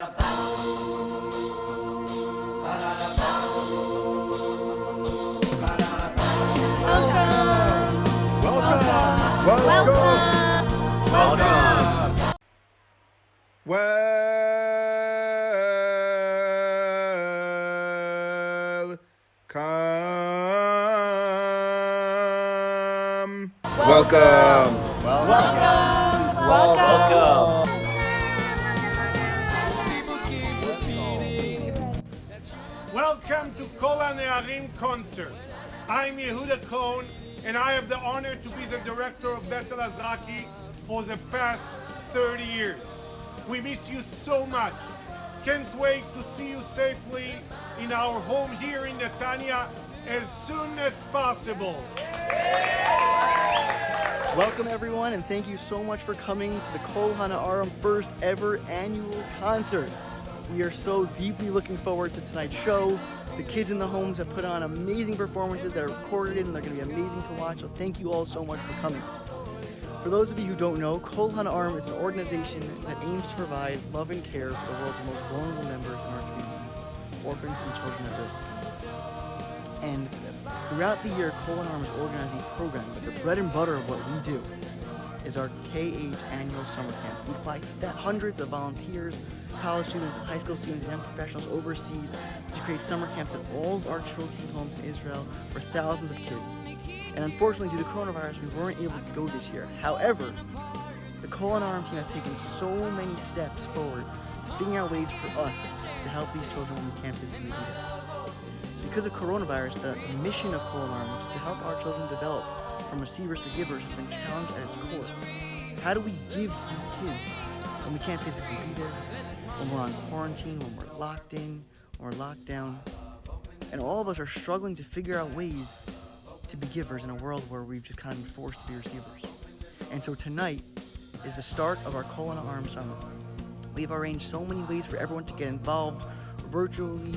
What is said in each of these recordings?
Welcome to Kol HaNe'arim concert. I'm Yehuda Cohn, and I have the honor to be the director of Bet El Azraki for the past 30 years. We miss you so much. Can't wait to see you safely in our home here in Netanya as soon as possible. Welcome everyone, and thank you so much for coming to the Kol HaNe'arim first ever annual concert. We are so deeply looking forward to tonight's show. The kids in the homes have put on amazing performances that are recorded and they're going to be amazing to watch, so thank you all so much for coming. For those of you who don't know, Kol HaNe'arim is an organization that aims to provide love and care for the world's most vulnerable members in our community, orphans and children at risk. And throughout the year, Kol HaNe'arim is organizing programs, but the bread and butter of what we do is our K-8 annual summer camp. We fly hundreds of volunteers, college students, and high school students, and young professionals overseas to create summer camps at all of our children's homes in Israel for thousands of kids. And unfortunately, due to coronavirus, we weren't able to go this year. However, the Kol HaNe'arim team has taken so many steps forward to figuring out ways for us to help these children when we can't physically be there. Because of coronavirus, the mission of Kol HaNe'arim, which is to help our children develop from receivers to givers, has been challenged at its core. How do we give to these kids when we can't physically be there, when we're on quarantine, when we're locked in, when we're locked down? And all of us are struggling to figure out ways to be givers in a world where we've just kind of been forced to be receivers. And so tonight is the start of our Kol HaNe'arim summer. We've arranged so many ways for everyone to get involved virtually,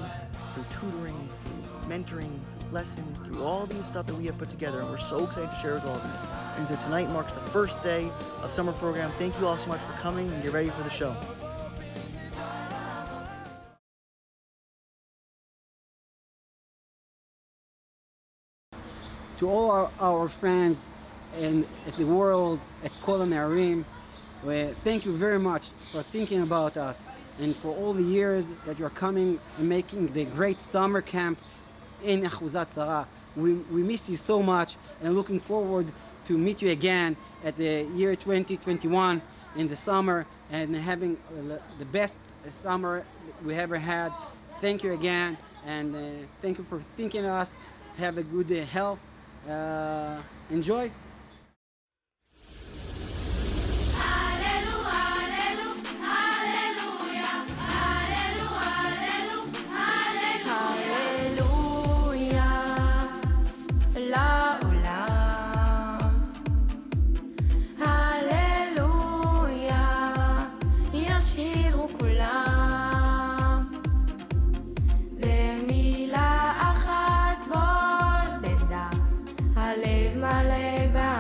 through tutoring, through mentoring, through lessons, through all these stuff that we have put together, and we're so excited to share with all of you. And so tonight marks the first day of summer program. Thank you all so much for coming, and get ready for the show. To all our friends and at the world at Kol HaNe'arim, thank you very much for thinking about us and for all the years that you're coming and making the great summer camp in Achuzat Sarah. We miss you so much and looking forward to meet you again at the year 2021 in the summer and having the best summer we ever had. Thank you again, and thank you for thinking of us. Have a good health. Enjoy. הלב מלא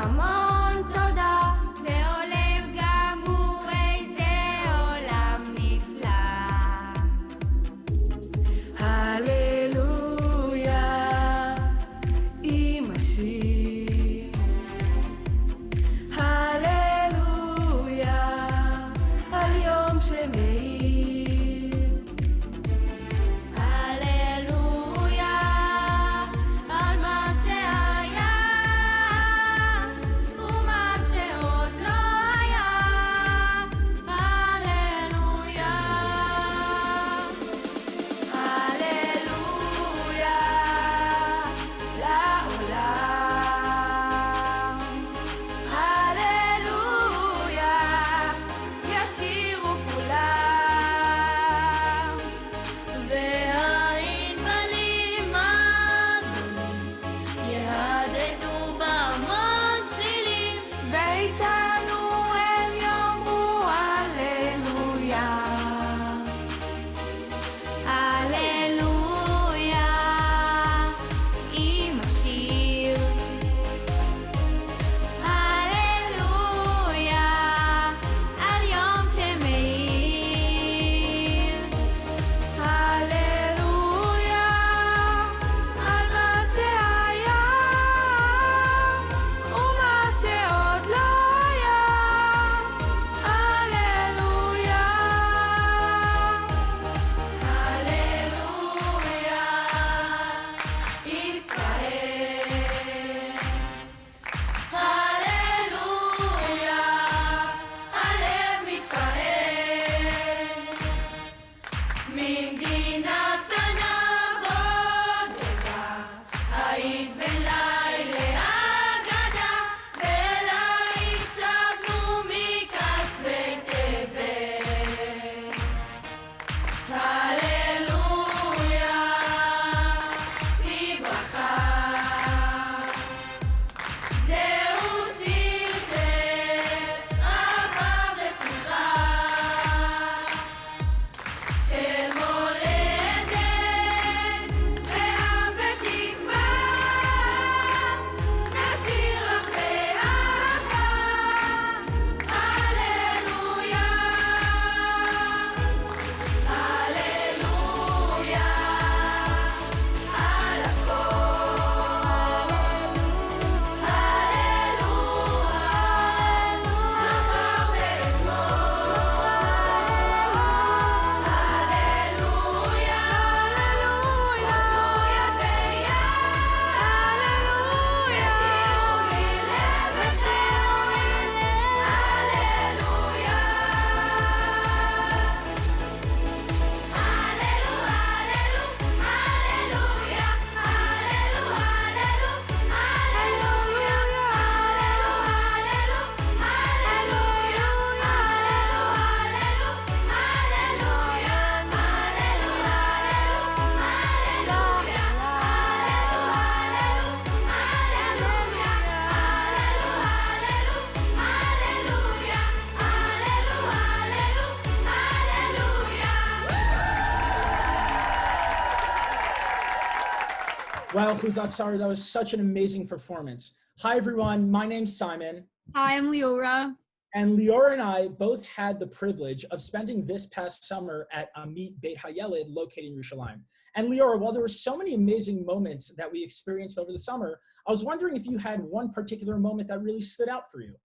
Wow, Sorry, that was such an amazing performance. Hi, everyone. My name's Simon. Hi, I'm Leora. And Leora and I both had the privilege of spending this past summer at Amit Beit Hayeled, located in Yerushalayim. And Leora, while there were so many amazing moments that we experienced over the summer, I was wondering if you had one particular moment that really stood out for you.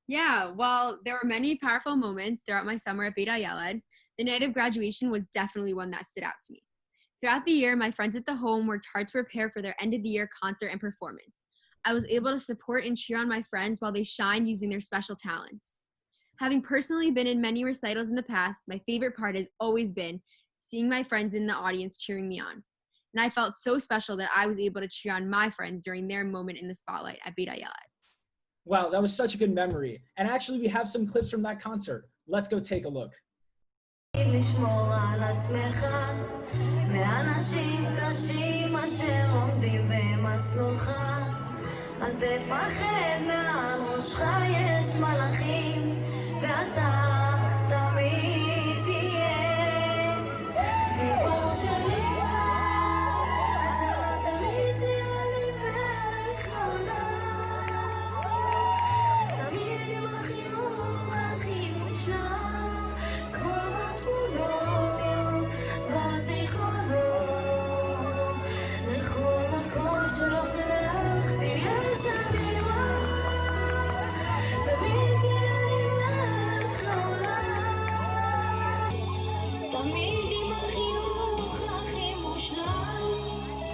Yeah, well, there were many powerful moments throughout my summer at Beit Hayeled. The night of graduation was definitely one that stood out to me. Throughout the year, my friends at the home worked hard to prepare for their end-of-the-year concert and performance. I was able to support and cheer on my friends while they shined using their special talents. Having personally been in many recitals in the past, my favorite part has always been seeing my friends in the audience cheering me on. And I felt so special that I was able to cheer on my friends during their moment in the spotlight at Beit Hayeled. Wow, that was such a good memory. And actually, we have some clips from that concert. Let's go take a look. לשמור על עצמך מאנשים קשים אשר עומדים במסלולך אל תפחד מעל ראשך יש מלאכים ואתה תמיד תהיה גיבור שלי אתה תמיד תהיה לי מלך העולם תמיד עם החיוך הכי מושלם כמו בתמונות בזיכרונות לכל מקום שלא תלך תהיה שאני תמיד תהיה לי מלך העולם תמיד עם החיוך הכי מושלם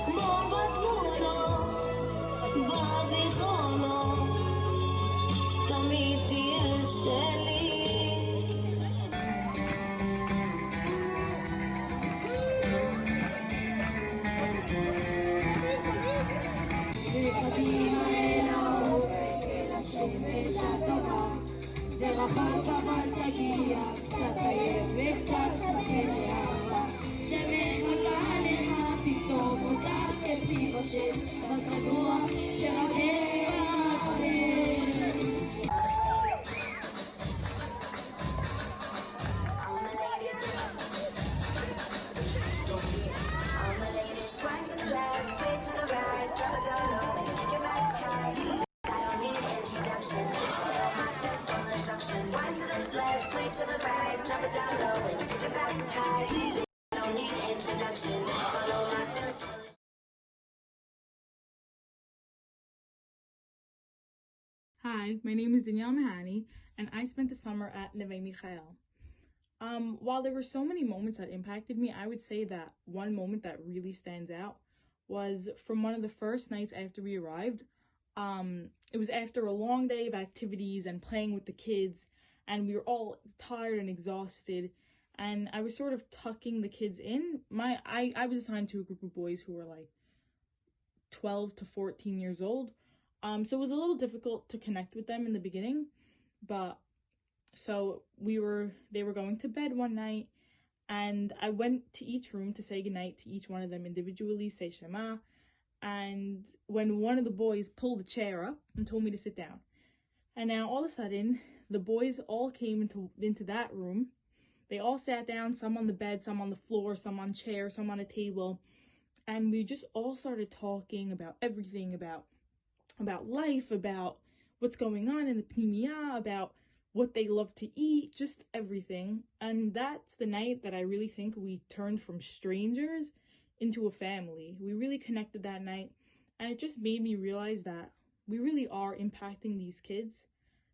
כמו בתמונות בזיכרונות תמיד תהיה שלי זה רחוק אבל תגיע, קצת עייף וקצת אהבה שמחכה לך פתאום אותך כפי בשם אז רגוע תרגע אחר All my ladies wind to the left, sway to the right drop it down low and take it back high I don't need introduction follow my simple instruction wind to the left, sway to the right drop it down low and take it back high I don't need introduction follow my simple Hi, my name is Danielle Mahani, and I spent the summer at Neve Michael. While there were so many moments that impacted me, I would say that one moment that really stands out was from one of the first nights after we arrived. It was after a long day of activities and playing with the kids, and we were all tired and exhausted. and I was sort of tucking the kids in. I was assigned to a group of boys who were like 12 to 14 years old. So it was a little difficult to connect with them in the beginning, but so they were going to bed one night, and I went to each room to say goodnight to each one of them individually, say Shema, and when one of the boys pulled a chair up and told me to sit down. And now all of a sudden, the boys all came into that room. They all sat down, some on the bed, some on the floor, some on chairs, some on a table. And we just all started talking about everything, about life, about what's going on in the Pneumonia, about what they love to eat, just everything. And that's the night that I really think we turned from strangers into a family. We really connected that night, and it just made me realize that we really are impacting these kids,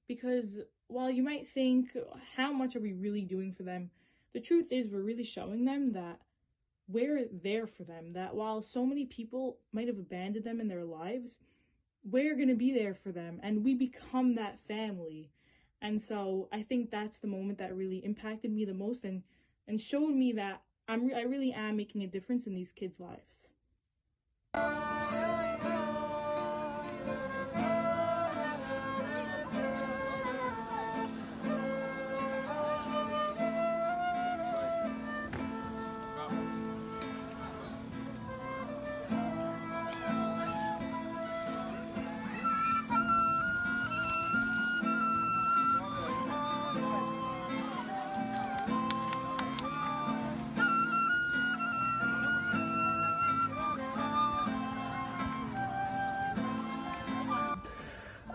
because while you might think, how much are we really doing for them? The truth is, we're really showing them that we're there for them, that while so many people might have abandoned them in their lives, we're going to be there for them, and we become that family. And so I think that's the moment that really impacted me the most, and showed me that I really am making a difference in these kids' lives.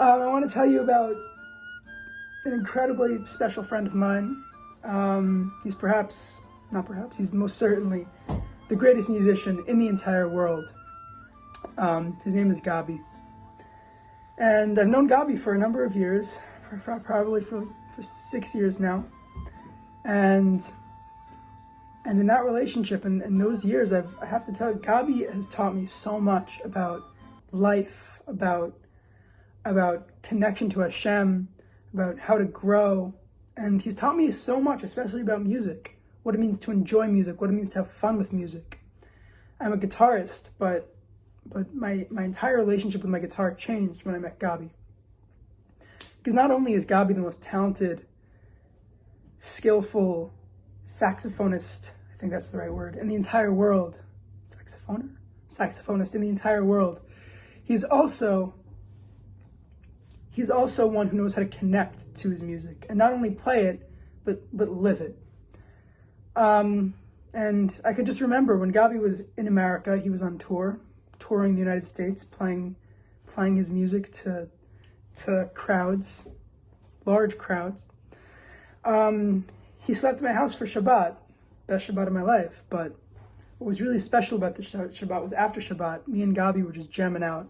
I want to tell you about an incredibly special friend of mine. He's most certainly the greatest musician in the entire world. His name is Gabby. And I've known Gabby for a number of years, probably for 6 years now. And in that relationship and in those years, I have to tell you, Gabby has taught me so much about life, about connection to Hashem, about how to grow. And he's taught me so much, especially about music, what it means to enjoy music, what it means to have fun with music. I'm a guitarist, but my entire relationship with my guitar changed when I met Gabby. Because not only is Gabby the most talented, skillful saxophonist, I think that's the right word, in the entire world. Saxophonist in the entire world. He's also one who knows how to connect to his music, and not only play it, but live it. And I could just remember when Gabby was in America, he was on touring the United States, playing his music to crowds, large crowds. He slept in my house for Shabbat. It's the best Shabbat of my life. But what was really special about the Shabbat was after Shabbat, me and Gabby were just jamming out.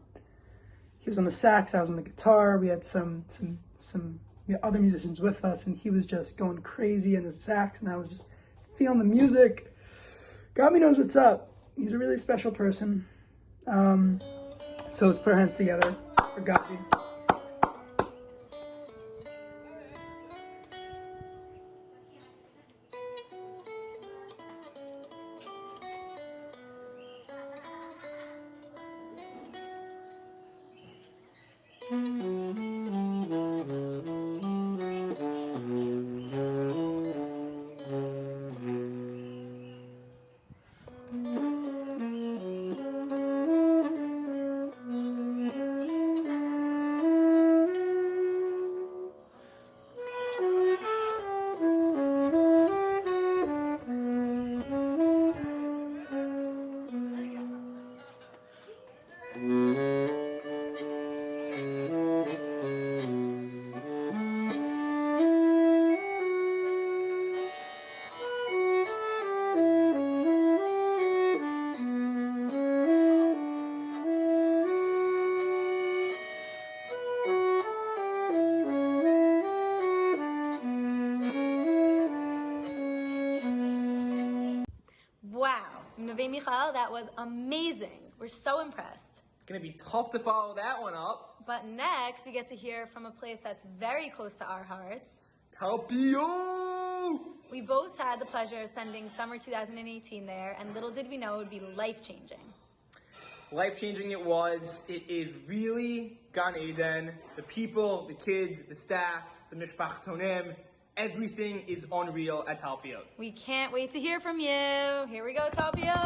He was on the sax, I was on the guitar. We had some other musicians with us, and he was just going crazy in his sax, and I was just feeling the music. Gabby knows what's up. He's a really special person. So let's put our hands together for Gabby. Wow, Neve Michael, that was amazing. We're so impressed. Gonna be tough to follow that one up. But next, we get to hear from a place that's very close to our hearts. Talpio! We both had the pleasure of spending summer 2018 there, and little did we know it would be life-changing. Life-changing it was. It is really Gan Eden. The people, the kids, the staff, the mishpachtonim, everything is unreal at Talpio. We can't wait to hear from you. Here we go, Talpio.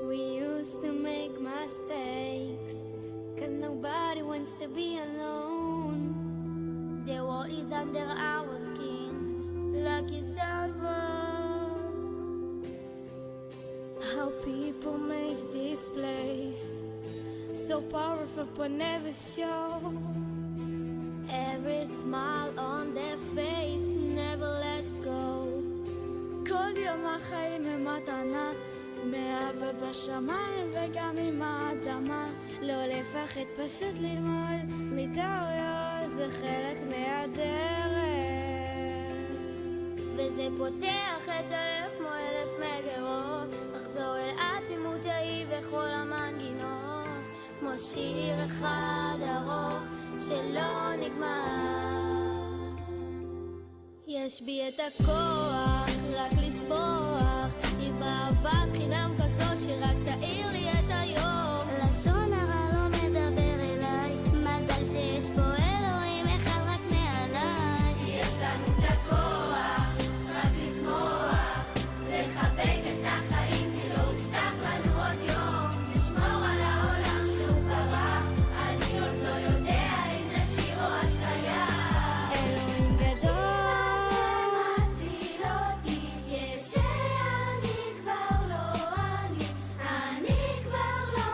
We used to make mistakes, 'cause nobody wants to be alone. The world is under our skin, like a silver. How people make this place so powerful but never show. Every smile on their face, never let go. כל יום החיים הם מתנה, מאבא בשמיים וגם עם האדמה. לא לפחד, פשוט ללמוד מטעויות, זה חלק מהדרך. וזה פותח את הלב כמו 1000 מגירות, לחזור אל התמימות ההיא וכל המנגינות, כמו שיר אחד ארוך שלא נגמר. יש בי את הכוח רק לסבוח, עם אהבת חינם כזאת שרק תאיר לי את היום. לשון הרע לא מדבר אליי, מזל שיש פה אלוהים אחד רק מעליי. יש לנו את הכוח רק לשמוח, לחבק את החיים כי לא הובטח לנו עוד יום, לשמור על העולם שהוא ברא. אני עוד לא יודע אם זה שיר או אשליה. אלוהים גדול מציל אותי כשאני כבר לא אני, אני כבר לא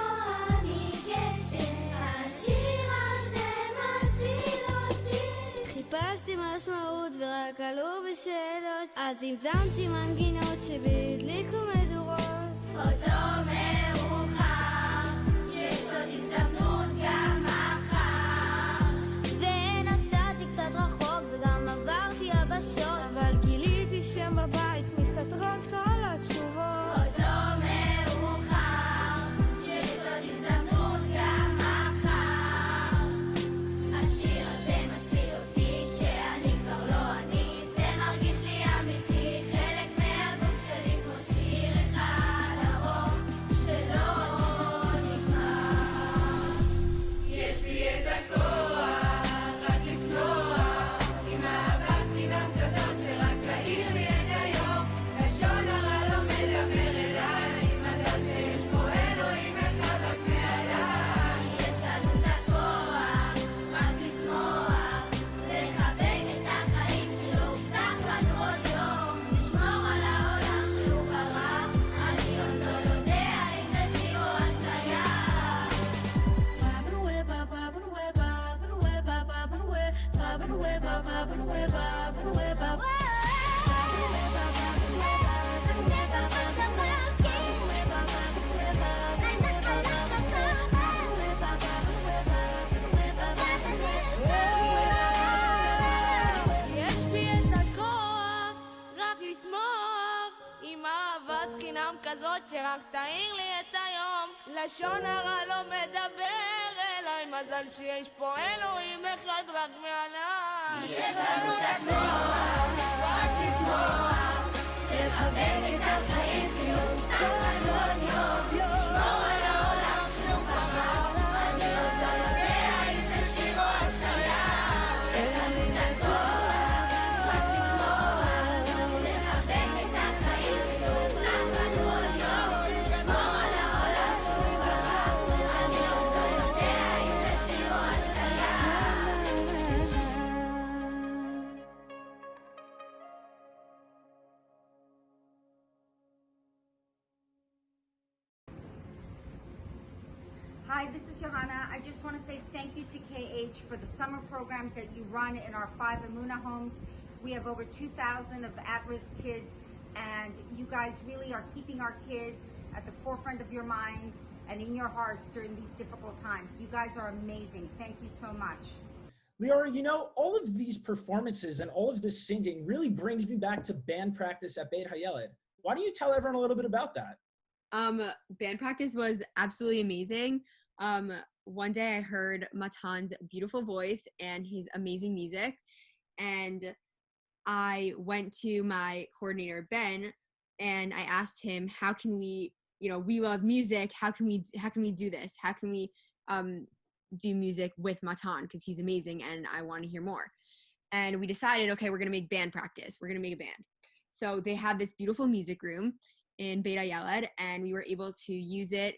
אני, כשהשיר הזה מציל אותי. חיפשתי משמעות ורק עלו בשאלות, אז המזמתי מנגינות שבדליקו מדורות. עוד לא מאוחר, יש עוד הזדמנות גם מחר. ונסעתי קצת רחוק וגם עברתי יבשות, אבל גיליתי שם בבית מסתתרות כל התשובות. עוד לא מאוחר, יש עוד הזדמנות גם מחר. השיר הזה מציל אותי שאני כבר לא אני, זה מרגיש לי אמיתי, חלק מהגוף שלי כמו שיר אחד ארוך שלא נגמר. יש לי את הכוח רק לשמוח, עם אהבת חינם כזאת שרק תאיר לי את היום. לשון הרע לא מדבר אליי, מזל שיש פה אלוהים אחד רק מעליי. יש לנו את הכוח רק לשמוח, לחבק את החיים כי לא הובטח לנו עוד יום, לשמור על העולם שהוא ברא. אני עוד לא יודע אם זה שיר או אשליה. יש בי את הכוח רק לשמוח, עם אהבת חינם כזאת שרק תאיר לי את היום. לשון הרע לא מדבר אליי, מזל שיש פה אלוהים אחד רק מעליי. יש לנו את הכוח רק לשמוח, לחבק את החיים כי לא הובטח לנו עוד יום, לשמור על העולם שהוא ברא. אני עוד לא יודע אם זה שיר או אשליה. יש לנו את הכוח רק לשמוח, לחבק את החיים כי לא הובטח לנו עוד יום, לשמור על העולם שהוא ברא. אני עוד לא יודע אם זה שיר או אשליה. Hi, this is Johanna. I just want to say thank you to KH for the summer programs that you run in our 5 Amuna homes. We have over 2,000 of at-risk kids, and you guys really are keeping our kids at the forefront of your mind. and in your hearts during these difficult times. You guys are amazing. Thank you so much. Leora, you know, all of these performances and all of this singing really brings me back to band practice at Beit Hayeled. Why don't you tell everyone a little bit about that? Band practice was absolutely amazing. One day I heard Matan's beautiful voice and his amazing music, and I went to my coordinator Ben and I asked him, how can we, we love music, how can we do this, how can we do music with Matan, because he's amazing and I want to hear more. And we decided, okay, we're gonna make band practice, we're gonna make a band. So they had this beautiful music room in Beit Hayeled, and we were able to use it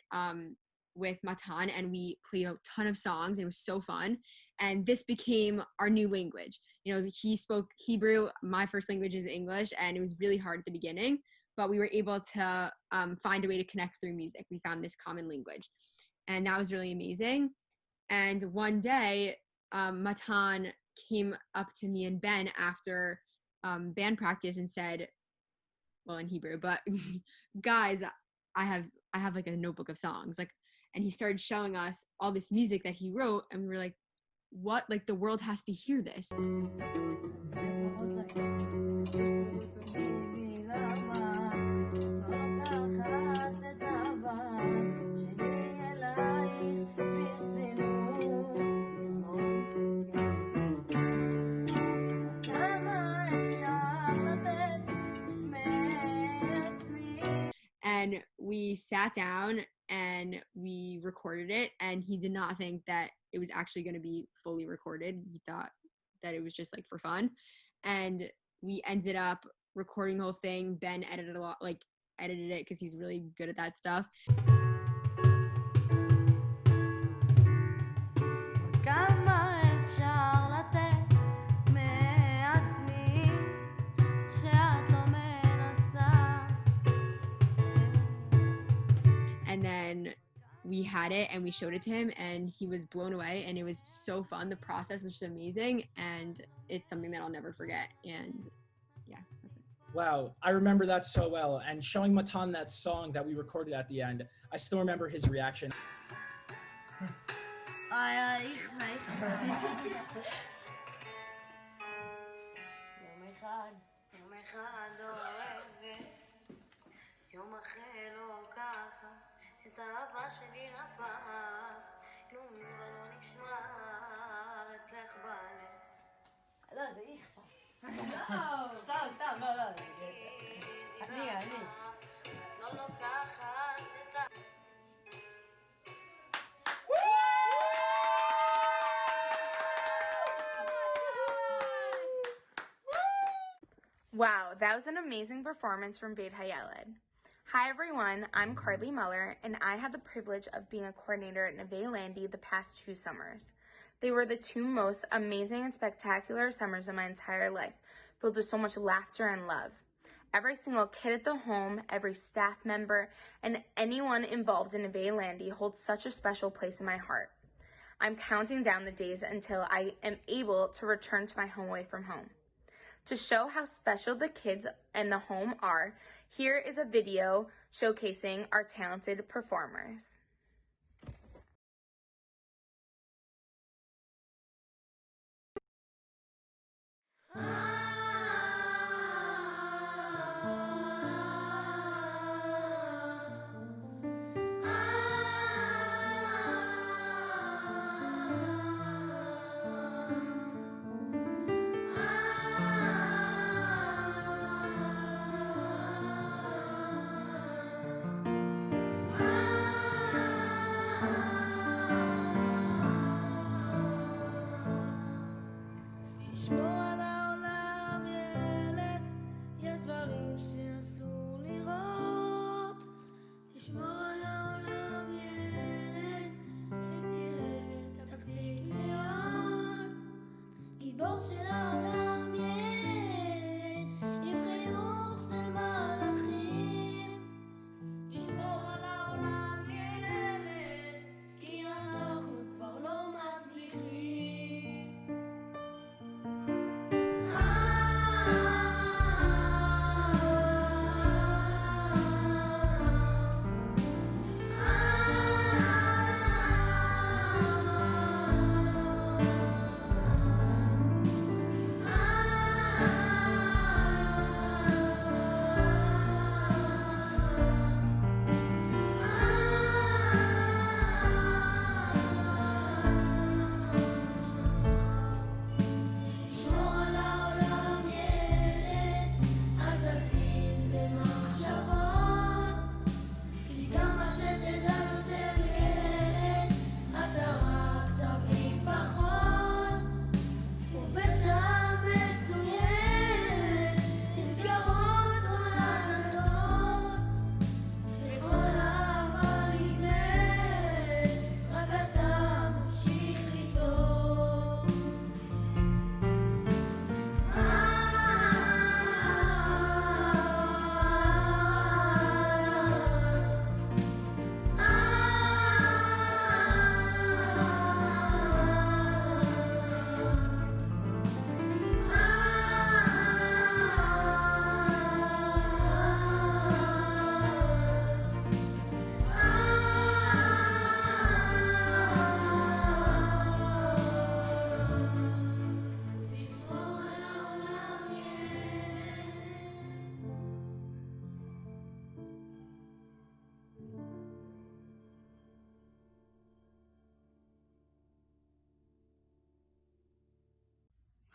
with Matan, and we played a ton of songs, and it was so fun. And this became our new language. He spoke Hebrew, my first language is English, and it was really hard at the beginning, but we were able to find a way to connect through music. We found this common language, and that was really amazing. And one day, Matan came up to me and Ben after band practice and said, well, in Hebrew, but guys, I have like a notebook of songs, and he started showing us all this music that he wrote, and we were like, what? Like, the world has to hear this. And we sat down and we recorded it, and he did not think that it was actually going to be fully recorded. He thought that it was just like for fun. And we ended up recording the whole thing. Ben edited it because he's really good at that stuff. And then we had it and we showed it to him, and he was blown away, and it was so fun. The process was just amazing, and it's something that I'll never forget. And yeah, that's it. Wow, I remember that so well. And showing Matan that song that we recorded at the end, I still remember his reaction. יום אחר לא ככה, את האהבה שלי לפח, כלום כבר לא נשמע אצלך בלב. לא, זה איכסה. סתם, לא. אני. את לא לוקחת את ה... Wow, that was an amazing performance from Beit Hayeled. Hi everyone, I'm Carly Muller, and I had the privilege of being a coordinator at Neve Landy the past 2 summers. They were the 2 most amazing and spectacular summers of my entire life, filled with so much laughter and love. Every single kid at the home, every staff member, and anyone involved in Neve Landy holds such a special place in my heart. I'm counting down the days until I am able to return to my home away from home. To show how special the kids and the home are, here is a video showcasing our talented performers.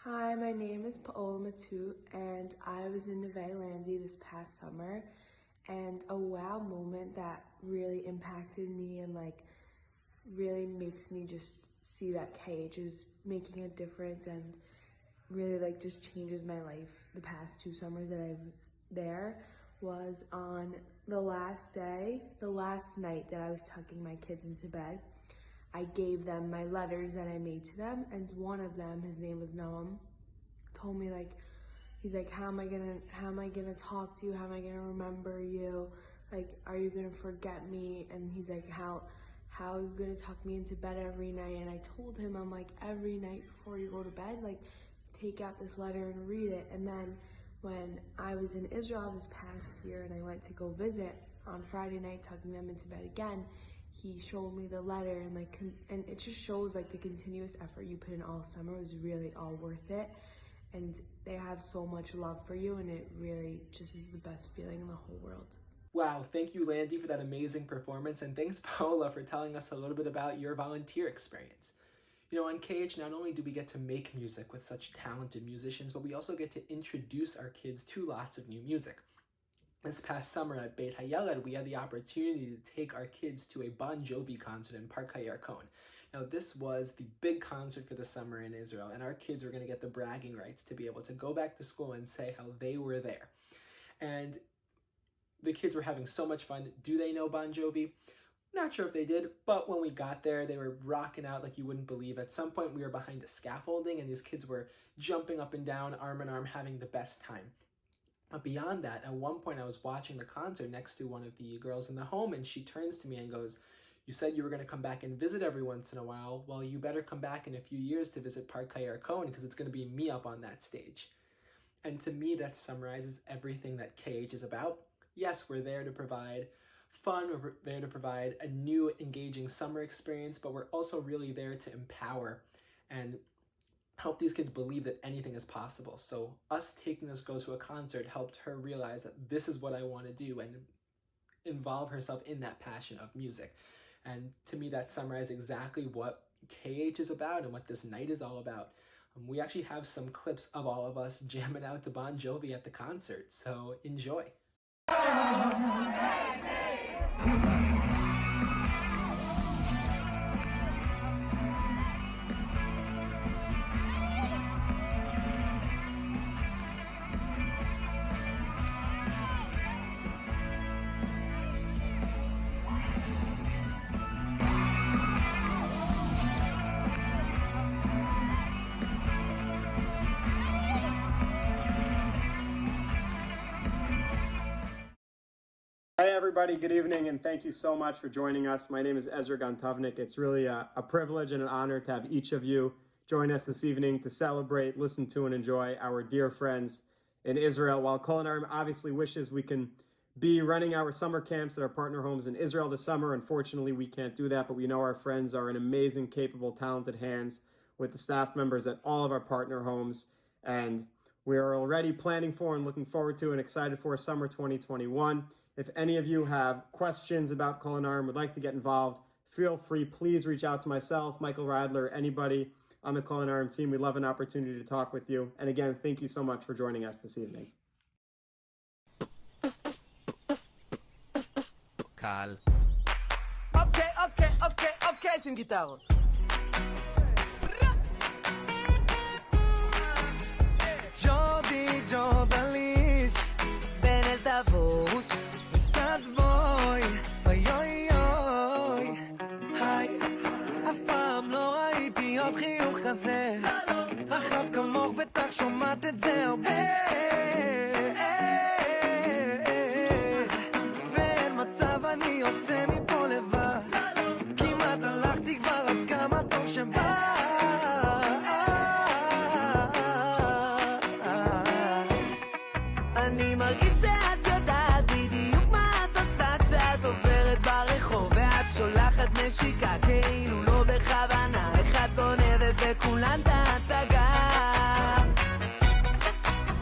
Hi, my name is Paola Matut, and I was in Neve Landi this past summer, and a wow moment that really impacted me and like really makes me just see that KH is making a difference and really like just changes my life the past 2 summers that I was there was on the last night that I was tucking my kids into bed. I gave them my letters that I made to them, and one of them, his name was Noam, told me like, he's like, how am I gonna talk to you? How am I gonna remember you? Like, are you gonna forget me? And he's like, how are you gonna tuck me into bed every night? And I told him, I'm like, every night before you go to bed, like, take out this letter and read it. And then when I was in Israel this past year and I went to go visit on Friday night, tucking them into bed again, he showed me the letter, and like, and it just shows like the continuous effort you put in all summer was really all worth it. And they have so much love for you, and it really just is the best feeling in the whole world. Wow, thank you, Landy, for that amazing performance, and thanks, Paola, for telling us a little bit about your volunteer experience. You know, on KH, not only do we get to make music with such talented musicians, but we also get to introduce our kids to lots of new music. This past summer at Beit Hayeled, we had the opportunity to take our kids to a Bon Jovi concert in Park HaYarkon. Now, this was the big concert for the summer in Israel, and our kids were going to get the bragging rights to be able to go back to school and say how they were there. And the kids were having so much fun. Do they know Bon Jovi? Not sure if they did, but when we got there, they were rocking out like you wouldn't believe. At some point, we were behind a scaffolding, and these kids were jumping up and down, arm in arm, having the best time. But beyond that, at one point, I was watching the concert next to one of the girls in the home, and she turns to me and goes, "You said you were going to come back and visit every once in a while. Well, you better come back in a few years to visit Park HaYarkon, because it's going to be me up on that stage." And to me, that summarizes everything that KH is about. Yes, we're there to provide fun, we're there to provide a new, engaging summer experience, but we're also really there to empower and help these kids believe that anything is possible. So us taking this girl to a concert helped her realize that this is what I want to do and involve herself in that passion of music. And to me, that summarized exactly what KH is about and what this night is all about. We actually have some clips of all of us jamming out to Bon Jovi at the concert, so enjoy. Hey everybody, good evening, and thank you so much for joining us. My name is Ezra Gontavnik. It's really a privilege and an honor to have each of you join us this evening to celebrate, listen to, and enjoy our dear friends in Israel. While Kol Hanarim obviously wishes we can be running our summer camps at our partner homes in Israel this summer, unfortunately we can't do that, but we know our friends are in amazing, capable, talented hands with the staff members at all of our partner homes, and we are already planning for and looking forward to and excited for summer 2021. If any of you have questions about Kol Hanarim, would like to get involved, feel free. Please reach out to myself, Michael Radler, anybody on the Kol Hanarim team. We'd love an opportunity to talk with you. And again, thank you so much for joining us this evening. Kal. Okay, שים גיטרות. ג'ורדליש, בן אל תבוש, סטאד בוי, אוי אוי אוי. היי, אף פעם לא ראיתי עוד חיוך כזה, אחת כמוך בטח שומעת את זה הרבה. ואין מצב אני יוצא מפה לבד, כמעט הלכתי כבר אז כמה טוב שבא. אני מרגיש שאת יודעת בדיוק מה את עושה כשאת עוברת ברחוב ואת שולחת נשיקה כאילו לא בכוונה, אחד גונבת וכולן את ההצגה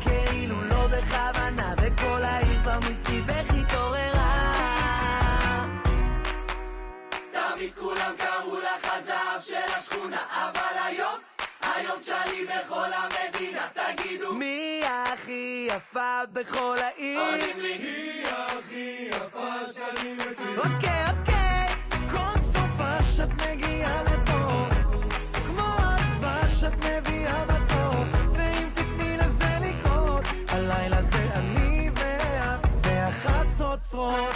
כאילו לא בכוונה, וכל העיר כבר מסביבך התעוררה. תמיד כולם קראו לך הזהב של השכונה, אבל היום היום תשאלי בכל המדינה תגידו מי הכי יפה בכל העיר? עונים לי היא הכי יפה שאני מכיר. אוקיי, כל סופה שאת מגיעה לפה כמו הדבש שאת מביאה בתור, ואם תתני לזה לקרות הלילה זה אני ואת והחצוצרות.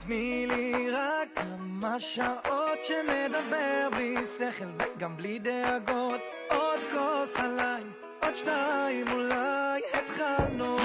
תני לי רק כמה שעות שנדבר בלי שכל וגם בלי דאגות, עוד כוס עליי, עוד 2 אולי התחלנו.